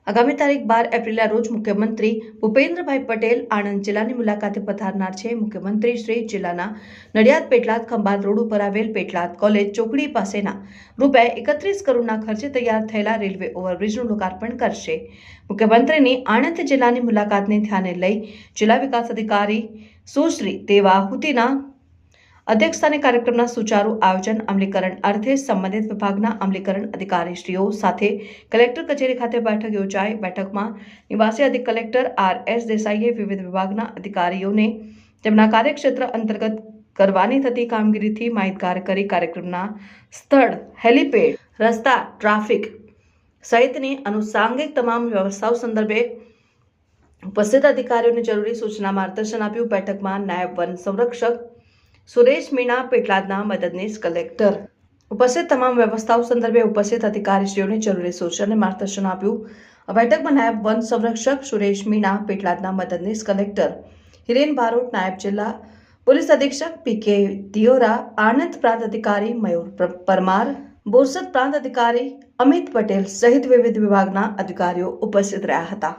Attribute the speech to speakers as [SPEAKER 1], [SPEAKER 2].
[SPEAKER 1] આગામી તારીખ 12 એપ્રિલના રોજ મુખ્યમંત્રી ભૂપેન્દ્રભાઈ પટેલ આણંદ જિલ્લાની મુલાકાતે પધારનાર છે। મુખ્યમંત્રી શ્રી જિલ્લાના નડિયાદ પેટલાદ ખંભાત રોડ ઉપર આવેલ પેટલાદ કોલેજ ચોકડી પાસેના ₹31 કરોડના ખર્ચે તૈયાર થયેલા રેલવે ઓવરબ્રિજનું લોકાર્પણ કરશે। મુખ્યમંત્રીની આણંદ જિલ્લાની મુલાકાતને ધ્યાને લઈ જિલ્લા વિકાસ અધિકારી સુશ્રી દેવાહુતીના અધ્યક્ષસ્થાને કાર્યક્રમના સુચારુ આયોજન અમલીકરણ અર્થે સંબંધિત વિભાગના અમલીકરણ અધિકારીશ્રીઓ સાથે કલેક્ટર કચેરી ખાતે બેઠક યોજાઈ। બેઠકમાં નિવાસી અધિક કલેક્ટર R.S. દેસાઈએ વિવિધ વિભાગના અધિકારીઓને તેમના કાર્યક્ષેત્ર અંતર્ગત કરવાની થતી કામગીરીથી માહિતગાર કરી કાર્યક્રમના સ્થળ, હેલીપેડ, રસ્તા, ટ્રાફિક સહિતની આનુષંગિક તમામ વ્યવસ્થાઓ સંદર્ભે ઉપસ્થિત અધિકારીઓને જરૂરી સૂચના માર્ગદર્શન આપ્યું। બેઠકમાં નાયબ વન સંરક્ષક સુરેશ મીણા, પેટલાદના મદદનીશ કલેક્ટર ઉપસ્થિત તમામ વ્યવસ્થાઓ સંદર્ભે ઉપસ્થિત અધિકારીશ્રીઓને જરૂરી સૂચના અને માર્ગદર્શન આપ્યું। આ બેઠકમાં નાયબ વન સંરક્ષક સુરેશ મીણા, પેટલાદના મદદનીશ કલેક્ટર હિરેન બારોટ, નાયબ જિલ્લા પોલીસ અધિક્ષક P.K. દિયોરા, આણંદ પ્રાંત અધિકારી મયુર પરમાર, બોરસદ પ્રાંત અધિકારી અમિત પટેલ સહિત વિવિધ વિભાગના અધિકારીઓ ઉપસ્થિત રહ્યા હતા।